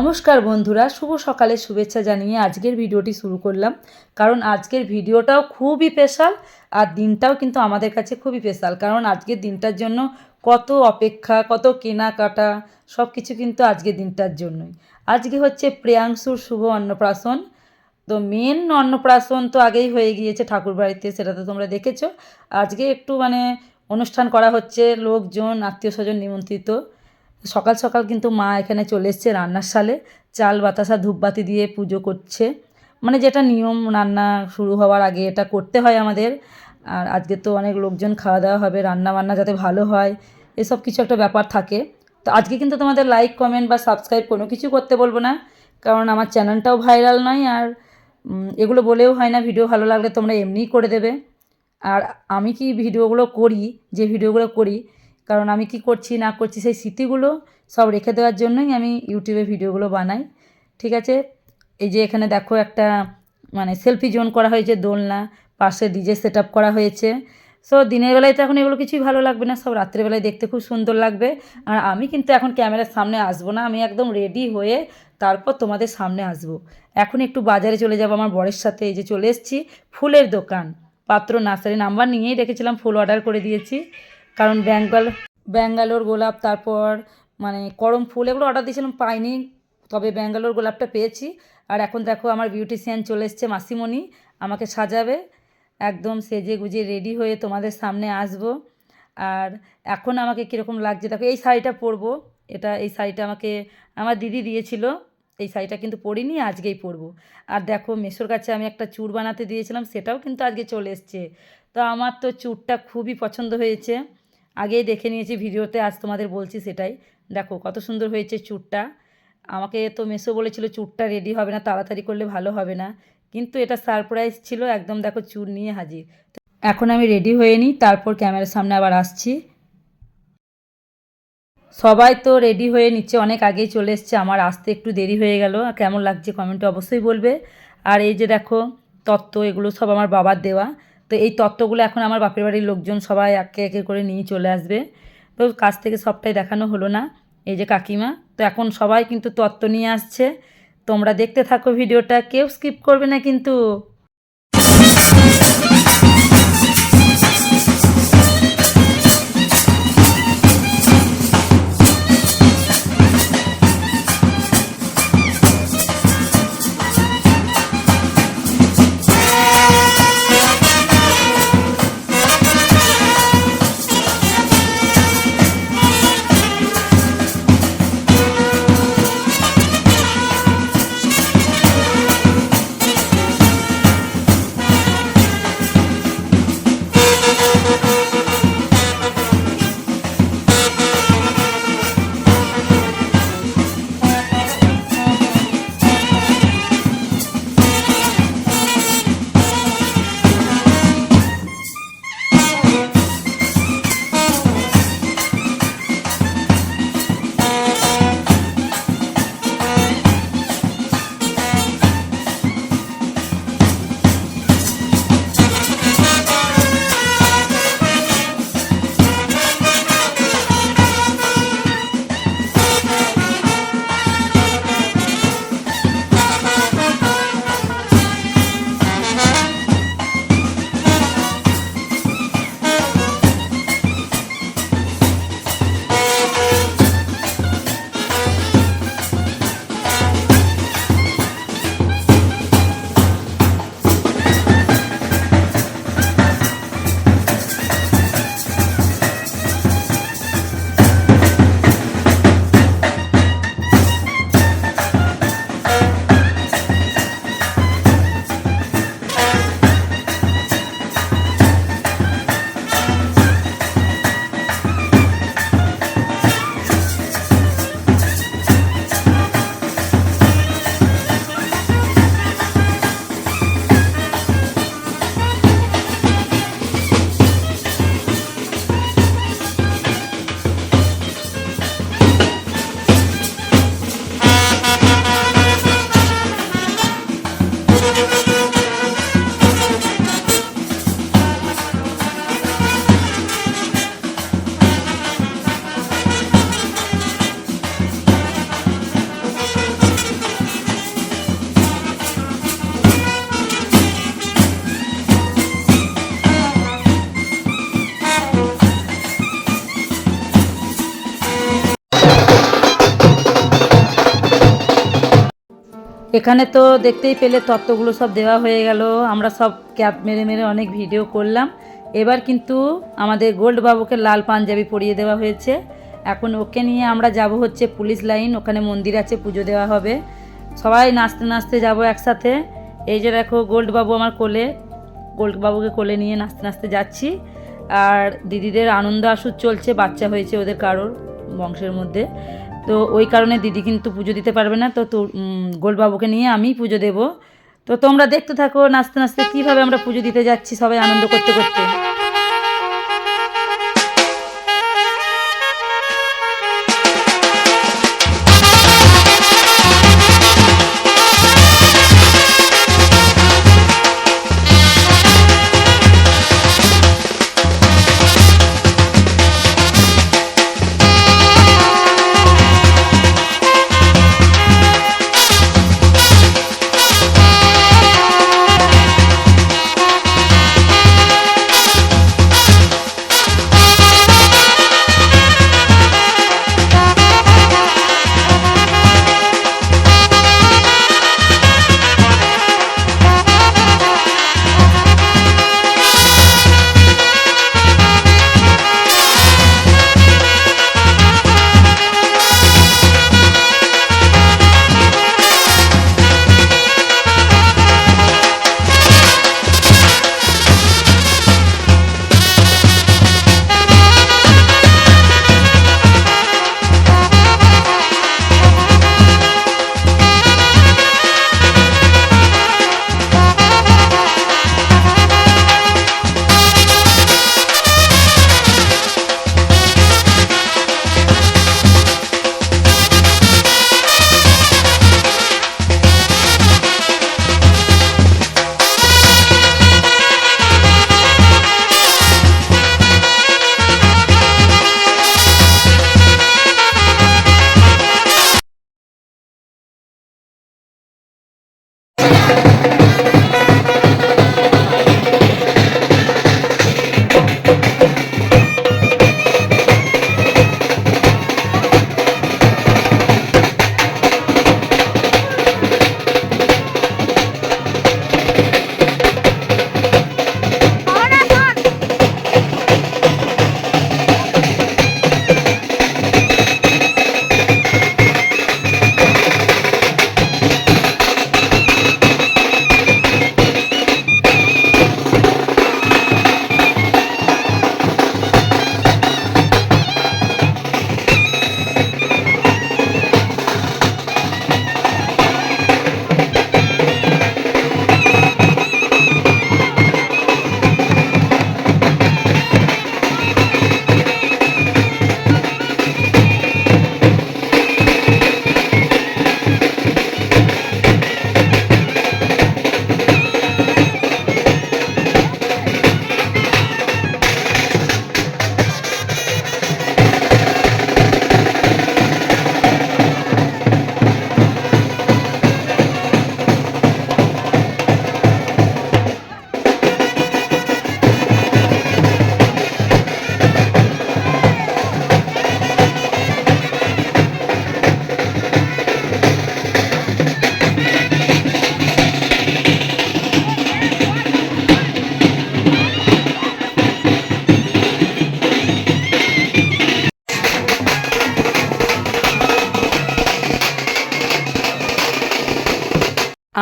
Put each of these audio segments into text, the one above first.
নমস্কার বন্ধুরা, শুভ সকালের শুভেচ্ছা জানিয়ে আজকের ভিডিওটি শুরু করলাম। কারণ আজকের ভিডিওটাও খুবই স্পেশাল আর দিনটাও কিন্তু আমাদের কাছে খুবই স্পেশাল। কারণ আজকের দিনটার জন্য কত অপেক্ষা, কত কেনাকাটা, সব কিছু কিন্তু আজকের দিনটার জন্যই। আজকে হচ্ছে প্রিয়াংশুর শুভ অন্নপ্রাশন। তো মেন অন্নপ্রাশন তো আগেই হয়ে গিয়েছে ঠাকুরবাড়িতে, সেটা তো তোমরা দেখেছো। আজকে একটু অনুষ্ঠান করা হচ্ছে, লোকজন আত্মীয় স্বজন নিমন্ত্রিত। সকাল সকাল কিন্তু মা এখানে চলে এসছে রান্নার শালে, চাল বাতাসা ধূপবাতি দিয়ে পুজো করছে। যেটা নিয়ম, রান্না শুরু হওয়ার আগে এটা করতে হয় আমাদের। আর আজকে তো অনেক লোকজন খাওয়া দাওয়া হবে, রান্না বান্না যাতে ভালো হয় এসব কিছু একটা ব্যাপার থাকে। তো আজকে কিন্তু তোমাদের লাইক কমেন্ট বা সাবস্ক্রাইব কোনো কিছু করতে বলবো না, কারণ আমার চ্যানেলটাও ভাইরাল নয়। আর এগুলো বলেও হয় না, ভিডিও ভালো লাগলে তোমরা এমনিই করে দেবে। আর আমি কি ভিডিওগুলো করি, যে ভিডিওগুলো করি, কারণ আমি কি করছি না করছি সেই স্মৃতিগুলো সব রেখে দেওয়ার জন্যই আমি ইউটিউবে ভিডিওগুলো বানাই। ঠিক আছে, এই যে এখানে দেখো একটা সেলফি জোন করা হয়েছে, দোলনা, পাশে ডিজে সেট আপ করা হয়েছে। সো দিনের বেলায় তো এখন এগুলো কিছুই ভালো লাগবে না, সব রাত্রেবেলায় দেখতে খুব সুন্দর লাগবে। আর আমি কিন্তু এখন ক্যামেরার সামনে আসবো না, আমি একদম রেডি হয়ে তারপর তোমাদের সামনে আসবো। এখন একটু বাজারে চলে যাবো আমার বরের সাথে। এই যে চলে এসেছি ফুলের দোকান পাত্র নার্সারি, নাম্বার নিয়েই রেখেছিলাম, ফুল অর্ডার করে দিয়েছি। কারণ ব্যাঙ্গালোর গোলাপ, তারপর করম ফুল, এগুলো অর্ডার দিয়েছিলাম, পাইনি, তবে ব্যাঙ্গালোর গোলাপটা পেয়েছি। আর এখন দেখো আমার বিউটিশিয়ান চলে এসছে, মাসিমণি আমাকে সাজাবে, একদম সেজে গুজে রেডি হয়ে তোমাদের সামনে আসব। আর এখন আমাকে কীরকম লাগছে দেখো, এই শাড়িটা পরবো, এই শাড়িটা আমাকে আমার দিদি দিয়েছিল। এই শাড়িটা কিন্তু পরিনি, আজকেই পরবো। আর দেখো মেশোর কাছে আমি একটা চূড় বানাতে দিয়েছিলাম, সেটাও কিন্তু আজকে চলে এসছে। তো আমার তো চূড়টা খুবই পছন্দ হয়েছে, আগেই দেখে নিয়েছি ভিডিওতে, আজ তোমাদের বলছি সেটাই। দেখো কত সুন্দর হয়েছে চূড়টা। আমাকে তো মেসো বলেছিল চূড়টা রেডি হবে না, তাড়াতাড়ি করলে ভালো হবে না, কিন্তু এটা সারপ্রাইজ ছিল একদম। দেখো চূড় নিয়ে হাজির। এখন আমি রেডি হয়ে নিই, তারপর ক্যামেরার সামনে আবার আসছি। সবাই তো রেডি হয়ে নিচ্ছে, অনেক আগেই চলে এসছে, আমার আসতে একটু দেরি হয়ে গেল। কেমন লাগছে কমেন্টে অবশ্যই বলবে। আর এই যে দেখো তত্ত্ব, এগুলো সব আমার বাবার দেওয়া। তো এই তত্ত্বগুলো এখন আমার বাপের বাড়ির লোকজন সবাই একে একে করে নিয়ে চলে আসবে। তো কাছ থেকে সবটাই দেখানো হলো না। এই যে কাকিমা, তো এখন সবাই কিন্তু তত্ত্ব নিয়ে আসছে। তোমরা দেখতে থাকো ভিডিওটা, কেউ স্কিপ করবে না কিন্তু। এখানে তো দেখতেই পেলে তত্ত্বগুলো সব দেওয়া হয়ে গেল, আমরা সব ক্যাপ মেরে মেরে অনেক ভিডিও করলাম। এবার কিন্তু আমাদের গোল্ড বাবুকে লাল পাঞ্জাবি পরিয়ে দেওয়া হয়েছে। এখন ওকে নিয়ে আমরা যাব হচ্ছে পুলিশ লাইন, ওখানে মন্দির আছে, পুজো দেওয়া হবে। সবাই নাচতে নাচতে যাব একসাথে। এই যে দেখো গোল্ড বাবু আমার কোলে, গোল্ড বাবুকে কোলে নিয়ে নাচতে নাচতে যাচ্ছি। আর দিদিদের আনন্দ আসর চলছে, বাচ্চা হয়েছে ওদের কারোর বংশের মধ্যে, তো ওই কারণে দিদি কিন্তু পুজো দিতে পারবে না, তো গোলবাবুকে নিয়ে আমি পুজো দেব। তো তোমরা দেখতে থাকো নাচতে নাচতে কীভাবে আমরা পুজো দিতে যাচ্ছি সবাই আনন্দ করতে করতে।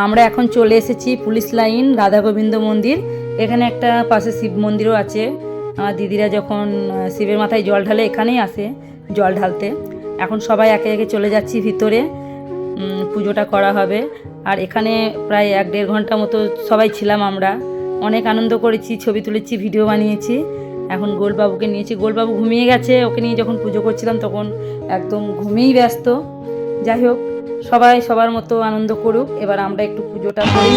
আমরা এখন চলে এসেছি পুলিশ লাইন রাধা গোবিন্দ মন্দির। এখানে একটা পাশে শিব মন্দিরও আছে। আমার দিদিরা যখন শিবের মাথায় জল ঢালে এখানেই আসে জল ঢালতে। এখন সবাই একে একে চলে যাচ্ছি ভিতরে, পুজোটা করা হবে। আর এখানে প্রায় 1-1.5 ঘন্টা মতো সবাই ছিলাম আমরা, অনেক আনন্দ করেছি, ছবি তুলেছি, ভিডিও বানিয়েছি। এখন গোলবাবুকে নিয়েছি, গোলবাবু ঘুমিয়ে গেছে, ওকে নিয়ে যখন পুজো করছিলাম তখন একদম ঘুমিয়েই ব্যস্ত। যাই হোক, সবাই সবার মতো আনন্দ করুক। এবার আমরা একটু পুজোটা করি।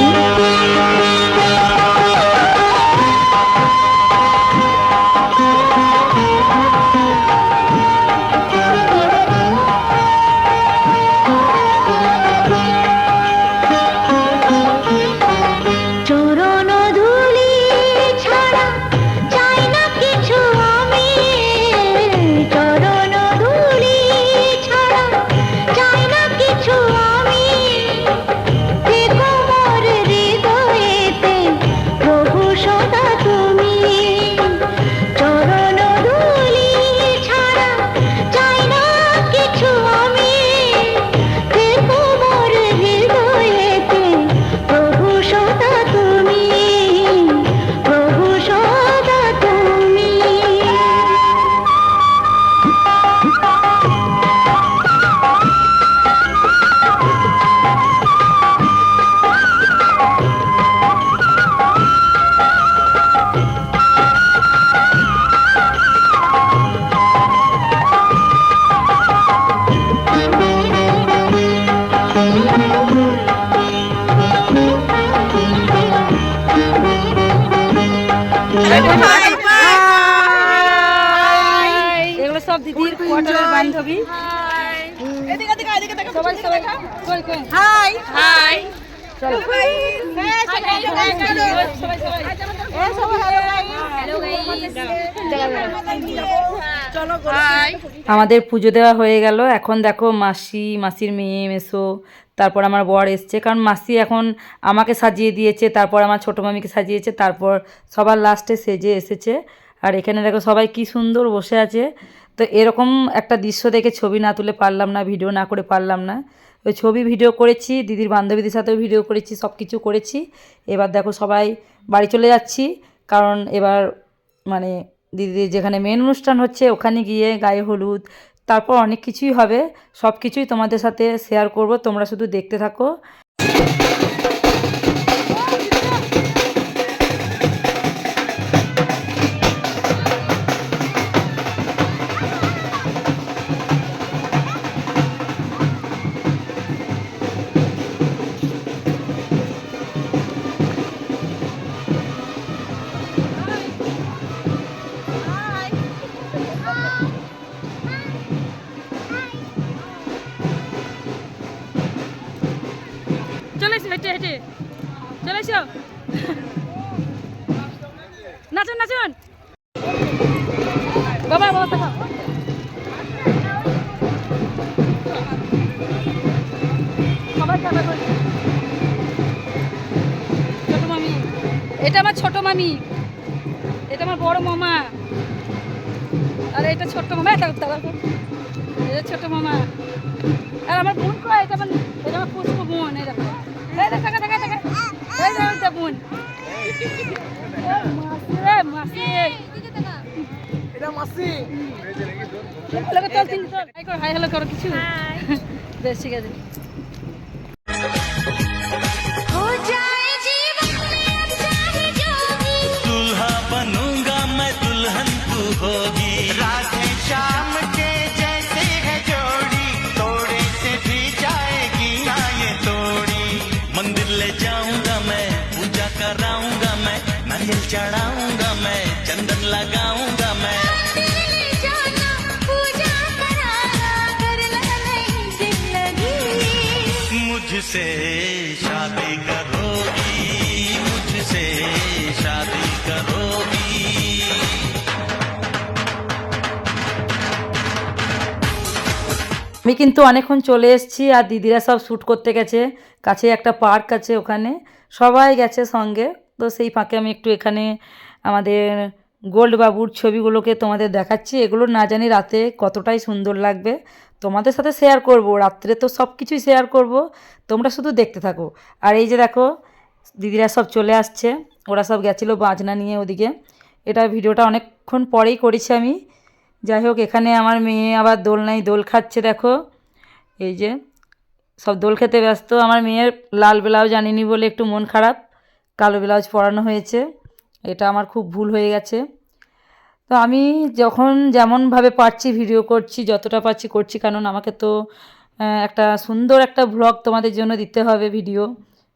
এগুলো সব দিদির কোয়ার্টারের বান্ধবী। সবাই সবাই হাই হাই আমাদের পুজো দেওয়া হয়ে গেল। এখন দেখো মাসি, মাসির মেয়ে, মেসো, তারপর আমার বর এসছে, কারণ মাসি এখন আমাকে সাজিয়ে দিয়েছে, তারপর আমার ছোটো মামিকে সাজিয়েছে, তারপর সবার লাস্টে সেজে এসেছে। আর এখানে দেখো সবাই কি সুন্দর বসে আছে। তো এরকম একটা দৃশ্য দেখে ছবি না তুলে পারলাম না, ভিডিও না করে পারলাম না। ওই ছবি ভিডিও করেছি, দিদির বান্ধবীদের সাথেও ভিডিও করেছি, সব কিছু করেছি। এবার দেখো সবাই বাড়ি চলে যাচ্ছি, কারণ এবার মানে দিদির যেখানে মেন অনুষ্ঠান হচ্ছে ওখানে গিয়ে গায়ে হলুদ, তারপর অনেক কিছুই হবে, সব কিছুই তোমাদের সাথে শেয়ার করব, তোমরা শুধু দেখতে থাকো। চলে এসো, হেঁটে হেঁটে চলে এসো, নাচুন নাচুন বাবা বাবা ছোট মামি, এটা আমার ছোট মামি, এটা আমার বড় মামা, আর এটা ছোট্ট মামা, এটা ছোট মামা, আর আমার বোন কয়, এটা আমার পুষ্প বোন, এই দেখো বোন, হাই হ্যালো করো কিছু, বেশ ঠিক আছে। दूल्हा बनूंगा मैं दुल्हन तू होगी, राधे शाम के जैसे है जोड़ी, तोड़े से भी जाएगी ना ये तोड़ी। मंदिर ले जाऊंगा मैं, पूजा कराऊंगा मैं, नारियल चढ़ाऊंगा मैं, चंदन लगाऊंगा मैं, मुझसे शादी करोगी, मुझसे शादी करोगी। আমি কিন্তু অনেকক্ষণ চলে এসেছি, আর দিদিরা সব শ্যুট করতে গেছে, কাছে একটা পার্ক আছে, ওখানে সবাই গেছে সঙ্গে। তো সেই ফাঁকে আমি একটু এখানে আমাদের গোল্ড বাবুর ছবিগুলোকে তোমাদের দেখাচ্ছি। এগুলো না জানি রাতে কতটাই সুন্দর লাগবে, তোমাদের সাথে শেয়ার করব, রাত্রে তো সব কিছুই শেয়ার করব, তোমরা শুধু দেখতে থাকো। আর এই যে দেখো দিদিরা সব চলে আসছে, ওরা সব গেছিলো বাজনা নিয়ে ওদিকে। এটা ভিডিওটা অনেকক্ষণ পরেই করেছি আমি। যাই হোক, এখানে আমার মেয়ে আবার দোলনায় দোল খাচ্ছে, দেখো এই যে সব দোল খেতে ব্যস্ত। আমার মেয়ের লাল ব্লাউজ আনিনি বলে একটু মন খারাপ, কালো ব্লাউজ পরানো হয়েছে, এটা আমার খুব ভুল হয়ে গেছে। তো আমি যখন যেমনভাবে পারছি ভিডিও করছি, যতটা পারছি করছি, কারণ আমাকে তো একটা সুন্দর একটা ভ্লগ তোমাদের জন্য দিতে হবে ভিডিও।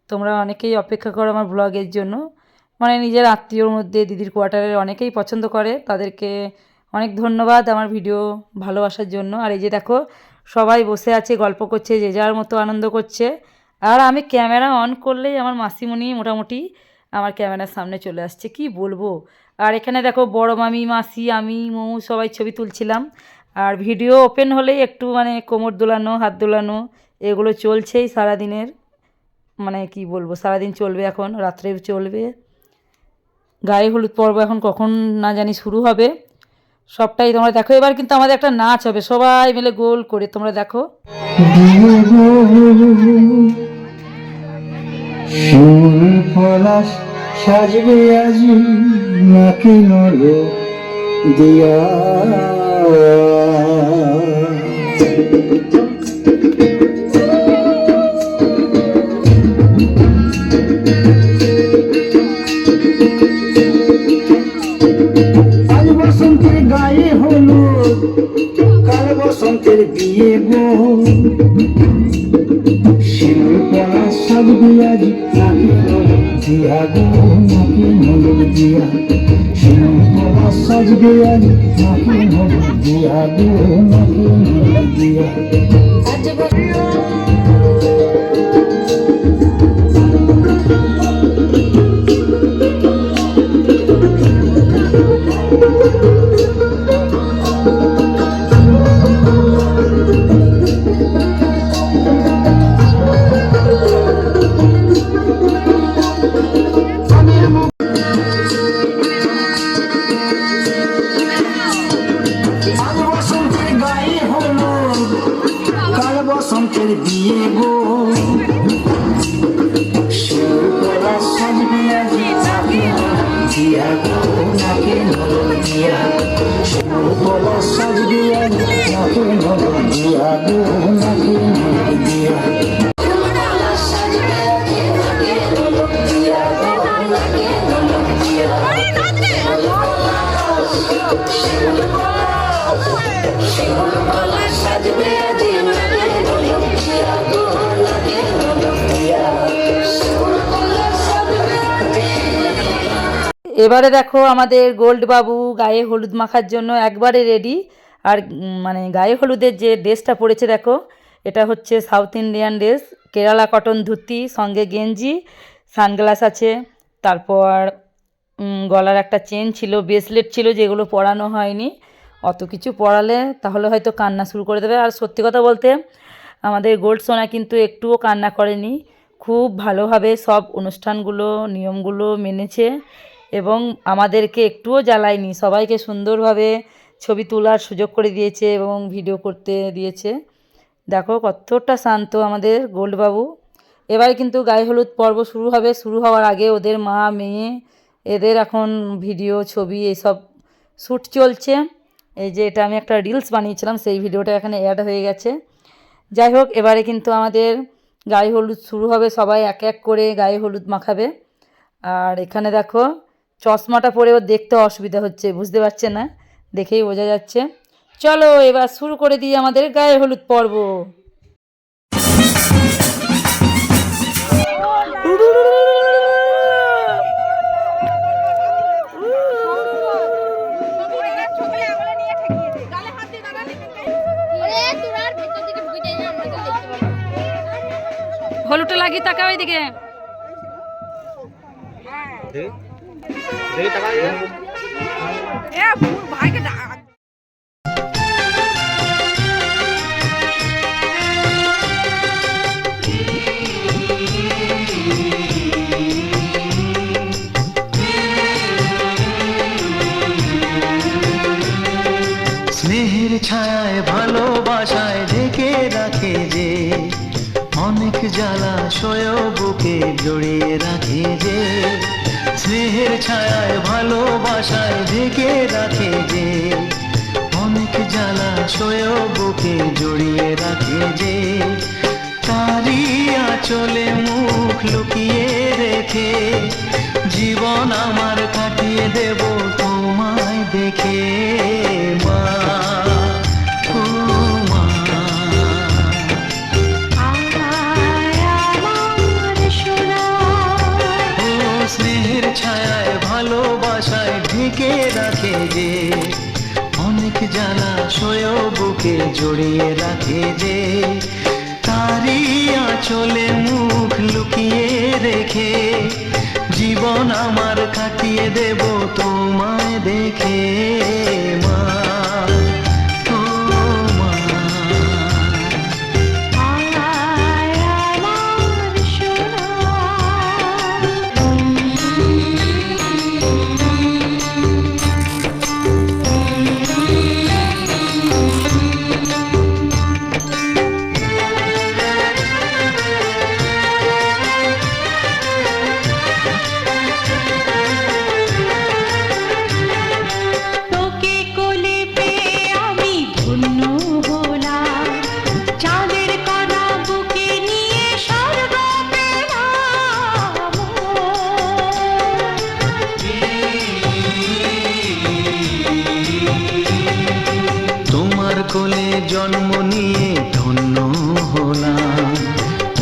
তোমরা অনেকেই অপেক্ষা করো আমার ভ্লগের জন্য, মানে নিজের আত্মীয়র মধ্যে দিদির কোয়ার্টারের অনেকেই পছন্দ করে, তাদেরকে অনেক ধন্যবাদ আমার ভিডিও ভালোবাসার জন্য। আর এই যে দেখো সবাই বসে আছে, গল্প করছে, যে যার মতো আনন্দ করছে। আর আমি ক্যামেরা অন করলেই আমার মাসিমণি মোটামুটি আমার ক্যামেরার সামনে চলে আসছে, কি বলবো। আর এখানে দেখো বড় মামি, মাসি, আমি, মৌ সবাই ছবি তুলছিলাম। আর ভিডিও ওপেন হলেই একটু মানে কোমর দোলানো, হাত দোলানো, এগুলো চলছেই সারাদিনের, মানে কি বলবো, সারাদিন চলবে, এখন রাত্রেও চলবে। গায়ে হলুদ পর্ব এখন কখন না জানি শুরু হবে, সবটাই তোমরা দেখো। এবার কিন্তু আমাদের একটা নাচ হবে সবাই মিলে গোল করে, তোমরা দেখো। পলাশ সাজবে আজি নাকি নর দিয়া, আজ বসন্তের গায়ে হলুদ, কাল বসন্তের বিয়ে গো, শিমুল পলাশ সাজবে আজি নাকি নর দিয়া গো নাকি হলুদ দিয়া শিমুলতলা সাজবে আজ নাকি হলুদ দিয়া গো নাকি হলুদ দিয়া আজ বসন্তের গায়ে হলুদ কাল বসন্তের বিয়ে গো শিমুলতলা সাজবে আজ নাকি হলুদ দিয়া গো নাকি হলুদ দিয়া শিমুলতলা সাজবে আজ নাকি হলুদ দিয়া গো নাকি হলুদ দিয়া এবারে দেখো আমাদের গোল্ড বাবু গায়ে হলুদ মাখার জন্য একবারে রেডি। আর মানে গায়ে হলুদের যে ড্রেসটা পরেছে দেখো, এটা হচ্ছে south Indian dress, Kerala cotton dhoti, সঙ্গে গেঞ্জি, সানগ্লাস আছে, তারপর গলার একটা চেন ছিল, ব্রেসলেট ছিল, যেগুলো পরানো হয়নি। অত কিছু পরালে তাহলে হয়তো কান্না শুরু করে দেবে। আর সত্যি কথা বলতে আমাদের গোল্ড সোনা কিন্তু একটুও কান্না করেনি, খুব ভালোভাবে সব অনুষ্ঠানগুলো নিয়মগুলো মেনেছে এবং আমাদেরকে একটুও জ্বালায়নি। সবাইকে সুন্দরভাবে ছবি তোলার সুযোগ করে দিয়েছে এবং ভিডিও করতে দিয়েছে। দেখো কতটা শান্ত আমাদের গোল্ডবাবু। এবারে কিন্তু গায়ে হলুদ পর্ব শুরু হবে। শুরু হওয়ার আগে ওদের মা মেয়ে এদের এখন ভিডিও ছবি এইসব শ্যুট চলছে। এই যে এটা আমি একটা রিলস বানিয়েছিলাম, সেই ভিডিওটা এখানে অ্যাড হয়ে গেছে। যাই হোক, এবারে কিন্তু আমাদের গায়ে হলুদ শুরু হবে, সবাই এক এক করে গায়ে হলুদ মাখাবে। আর এখানে দেখো চশমাটা পরেও দেখতে অসুবিধা হচ্ছে, বুঝতে পারছে না, দেখেই বোঝা যাচ্ছে। চলো এবার শুরু করে দিই আমাদের গায়ে হলুদ পর্ব। হলুদটা লাগিয়ে তাকা ওইদিকে। স্নেহের ছায়ায় ভালোবাসায় ঢেকে রাখে যে অনেক জ্বালাশয় বুকে জড়িয়ে রাখে যে স্নেহের ছায়ায় ভালোবাসায় ঢেকে রাখে যে অনেক জ্বালাশয় বুকে জড়িয়ে রাখে যে তারই আঁচলে মুখ লুকিয়ে রেখে জীবন আমার কাটিয়ে দেব তোমায় দেখে মা ও মা স্নেহের ছায়ায় ভালোবাসায় ঢেকে রাখে যে অনেক জ্বালাশয় বুকে জড়িয়ে রাখে যে তারই আঁচলে মুখ লুকিয়ে রেখে জীবন আমার কাটিয়ে দেব তোমায় দেখে মা ও মা কোলে জন্ম নিয়ে ধন্য হলাম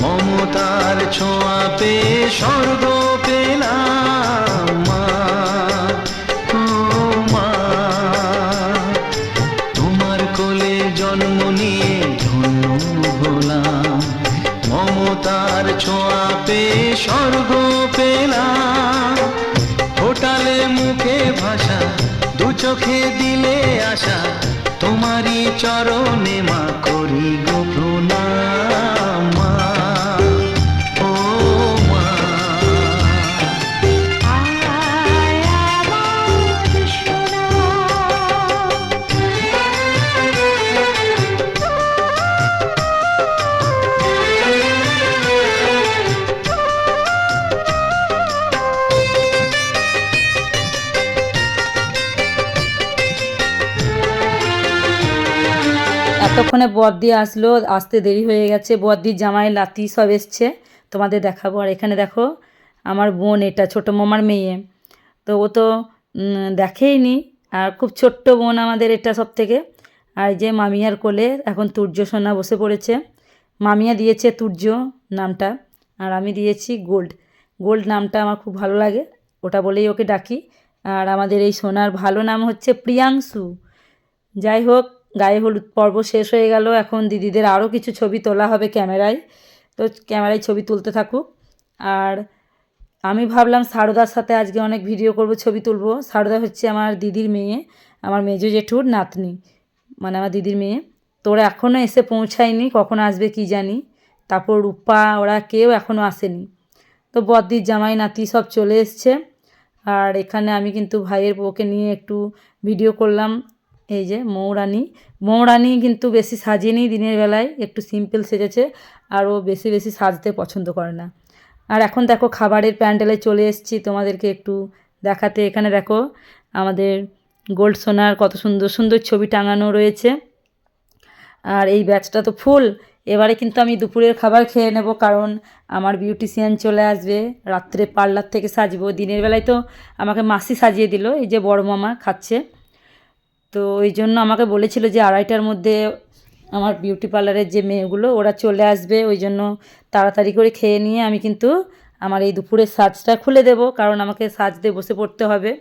মমতার ছোঁয়া পেয়ে স্বর্গ পেলাম চোখে দিলে আশা তোমারই চরণে মা করি গো প্রণাম মা, ও মা। এতক্ষণে বড়দি আসলো, আসতে দেরি হয়ে গেছে। বড়দির জামাই লাতি সব এসছে, তোমাদের দেখাবো। আর এখানে দেখো আমার বোন, এটা ছোটো মামার মেয়ে, তো ও তো দেখেইনি, আর খুব ছোট্ট বোন আমাদের এটা সব থেকে। আর এই যে মামিয়ার কোলে এখন তুর্য সোনা বসে পড়েছে। মামিয়া দিয়েছে তুর্য নামটা, আর আমি দিয়েছি গোল্ড। গোল্ড নামটা আমার খুব ভালো লাগে, ওটা বলেই ওকে ডাকি। আর আমাদের এই সোনার ভালো নাম হচ্ছে প্রিয়াংশু। যাই হোক, গায়ে হলুদ পর্ব শেষ হয়ে গেল, এখন দিদিদের আরও কিছু ছবি তোলা হবে ক্যামেরায়, তো ক্যামেরায় ছবি তুলতে থাকুক। আর আমি ভাবলাম সারদার সাথে আজকে অনেক ভিডিও করব, ছবি তুলব। সারদা হচ্ছে আমার দিদির মেয়ে, আমার মেজো জেঠুর নাতনি, মানে আমার দিদির মেয়ে। তো ওরা এখনও এসে পৌঁছায়নি, কখন আসবে কি জানি। তারপর রূপা, ওরা কেউ এখনও আসেনি। তো বড়দির জামাই নাতি সব চলে এসছে। আর এখানে আমি কিন্তু ভাইয়ের বউকে নিয়ে একটু ভিডিও করলাম। এই যে মৌরানি কিন্তু বেশি সাজিয়েনি দিনের বেলায়, একটু সিম্পল সেজেছে, আর ও বেশি বেশি সাজতে পছন্দ করে না। আর এখন দেখো খাবারের প্যান্ডেলে চলে এসেছি তোমাদেরকে একটু দেখাতে। এখানে দেখো আমাদের গোল্ড সোনার কত সুন্দর সুন্দর ছবি টাঙানো রয়েছে। আর এই ব্যাচটা তো ফুল। এবারে কিন্তু আমি দুপুরের খাবার খেয়ে নেব, কারণ আমার বিউটিশিয়ান চলে আসবে, রাত্রে পার্লার থেকে সাজবো। দিনের বেলায় তো আমাকে মাসি সাজিয়ে দিল, এই যে বড় মামা খাচ্ছে। তো ওই জন্য আমাকে বলেছিল যে 2:30টার মধ্যে আমার বিউটি পার্লারের যে মেয়েগুলো ওরা চলে আসবে, ওই জন্য তাড়াতাড়ি করে খেয়ে নিয়ে আমি কিন্তু আমার এই দুপুরের সাজটা খুলে দেব, কারণ আমাকে সাজতে বসে পড়তে হবে।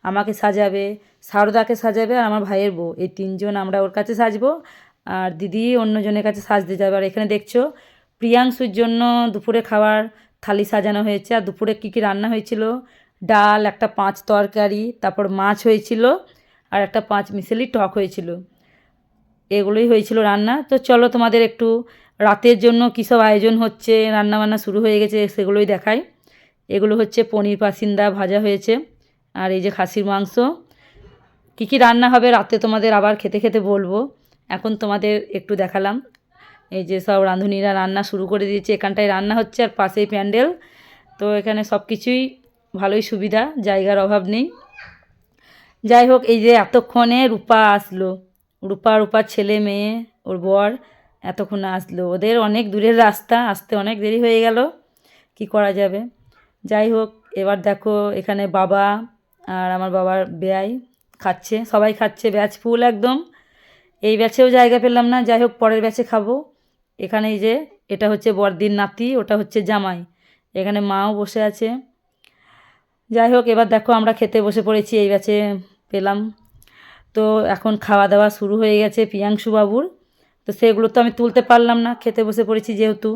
আমাকে সাজাবে, সারদাকে সাজাবে, আর আমার ভাইয়ের বউ, এই 3জন আমরা ওর কাছে সাজবো, আর দিদি অন্যজনের কাছে সাজতে যাবে। আর এখানে দেখছো প্রিয়াংশুর জন্য দুপুরে খাবার থালি সাজানো হয়েছে। আর দুপুরে কী কী রান্না হয়েছিল, ডাল, একটা 5 তরকারি, তারপর মাছ হয়েছিল, আর একটা 5 মিশালি টক হয়েছিল। এগুলোই হয়েছিল রান্না। তো চলো তোমাদের একটু রাতের জন্য কী সব আয়োজন হচ্ছে, রান্নাবান্না শুরু হয়ে গেছে, সেগুলোই দেখাই। এগুলো হচ্ছে পনির পাসিন্দা ভাজা হয়েছে, আর এই যে খাসির মাংস। কী কী রান্না হবে রাতে তোমাদের আবার খেতে খেতে বলবো, এখন তোমাদের একটু দেখালাম। এই যে সব রাঁধুনিরা রান্না শুরু করে দিয়েছে, এখানটায় রান্না হচ্ছে, আর পাশেই প্যান্ডেল। তো এখানে সব কিছুই ভালোই সুবিধা, জায়গার অভাব নেই। যাই হোক, এই যে এতক্ষণে রূপা আসলো, রূপার ছেলে মেয়ে, ওর বর এতক্ষণে আসলো। ওদের অনেক দূরের রাস্তা, আসতে অনেক দেরি হয়ে গেল, কি করা যাবে। যাই হোক, এবার দেখো এখানে বাবা আর আমার বাবার বেয়াই খাচ্ছে, সবাই খাচ্ছে, ব্যাচ ফুল একদম। এই ব্যাচেও জায়গা পেলাম না, যাই হোক পরের ব্যাচে খাবো। এখানে এই যে এটা হচ্ছে বড়দির নাতি, ওটা হচ্ছে জামাই, এখানে মাও বসে আছে। যাই হোক, এবার দেখো আমরা খেতে বসে পড়েছি, এই ব্যাচে পেলাম। তো এখন খাওয়া দাওয়া শুরু হয়ে গেছে প্রিয়াংশু বাবুর, তো সেগুলো তো আমি তুলতে পারলাম না, খেতে বসে পড়েছি যেহেতু।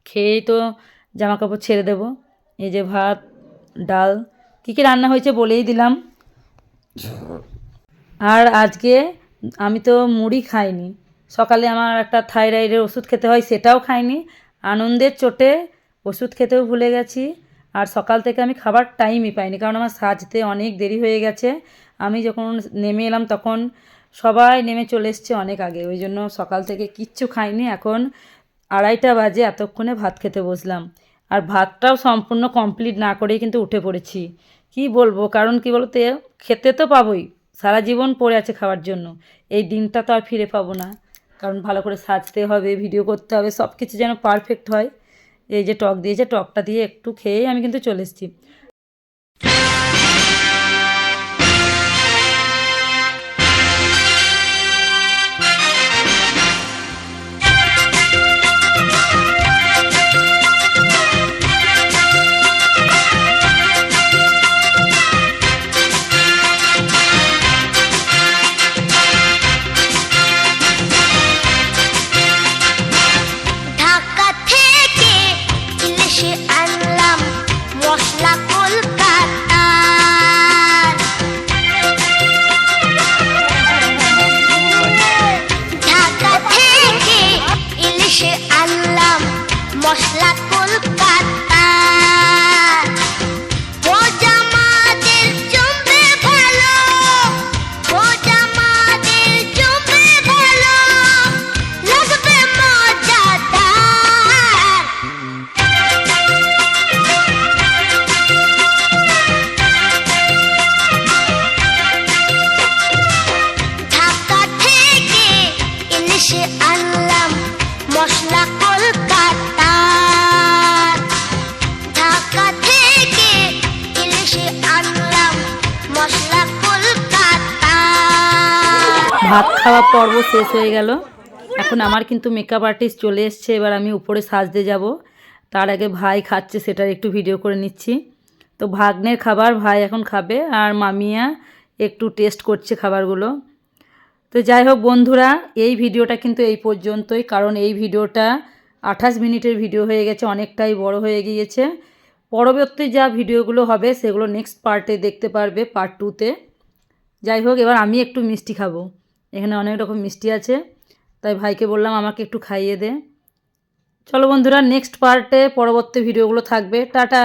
খেয়েই তো জামা কাপড় ছেড়ে দেবো। এই যে ভাত, ডাল, কী কী রান্না হয়েছে বলেই দিলাম। আর আজকে আমি তো মুড়ি খাইনি, সকালে আমার একটা থাইরয়েডের ওষুধ খেতে হয়, সেটাও খাইনি। আনন্দের চোটে ওষুধ খেতেও ভুলে গেছি। আর সকাল থেকে আমি খাবার টাইমই পাইনি, কারণ আমার সাজতে অনেক দেরি হয়ে গেছে। আমি যখন নেমে এলাম তখন সবাই নেমে চলে এসছে অনেক আগে, ওই জন্য সকাল থেকে কিচ্ছু খাইনি। এখন 2:30টা বাজে, এতক্ষণে ভাত খেতে বসলাম। আর ভাতটাও সম্পূর্ণ কমপ্লিট না করেই কিন্তু উঠে পড়েছি। কি বলবো, কারণ কি বলতে, খেতে তো পাবোই, সারা জীবন পড়ে আছে খাওয়ার জন্য। এই দিনটা তো আর ফিরে পাবো না, কারণ ভালো করে সাজতে হবে, ভিডিও করতে হবে, সব কিছু যেন পারফেক্ট হয়। এই যে টক দিয়েছে, টকটা দিয়ে একটু খেয়েই আমি কিন্তু চলে এসেছি। ঢাকা থেকে ইলিশ আনলাম, মশলা ভাত খাওয়া পর্ব শেষ হয়ে গেল। এখন আমার কিন্তু মেকআপ আর্টিস্ট চলে এসছে, এবার আমি উপরে সাজতে যাব। তার আগে ভাই খাচ্ছে, সেটার একটু ভিডিও করে নিচ্ছি। তো ভাগ্নের খাবার ভাই এখন খাবে, আর মামিয়া একটু টেস্ট করছে খাবারগুলো। তো যাই হোক বন্ধুরা, এই ভিডিওটা কিন্তু এই পর্যন্তই, কারণ এই ভিডিওটা 28 মিনিটের ভিডিও হয়ে গেছে, অনেকটাই বড় হয়ে গিয়েছে। পরবর্তী যা ভিডিওগুলো হবে সেগুলো নেক্সট পার্টে দেখতে পারবে, পার্ট 2তে। যাই হোক, এবার আমি একটু মিষ্টি খাবো। এখানে অনেক রকম মিষ্টি আছে, তাই ভাইকে বললাম আমাকে একটু খাইয়ে দে। চলো বন্ধুরা, নেক্সট পার্টে পরবর্তী ভিডিওগুলো থাকবে। টাটা।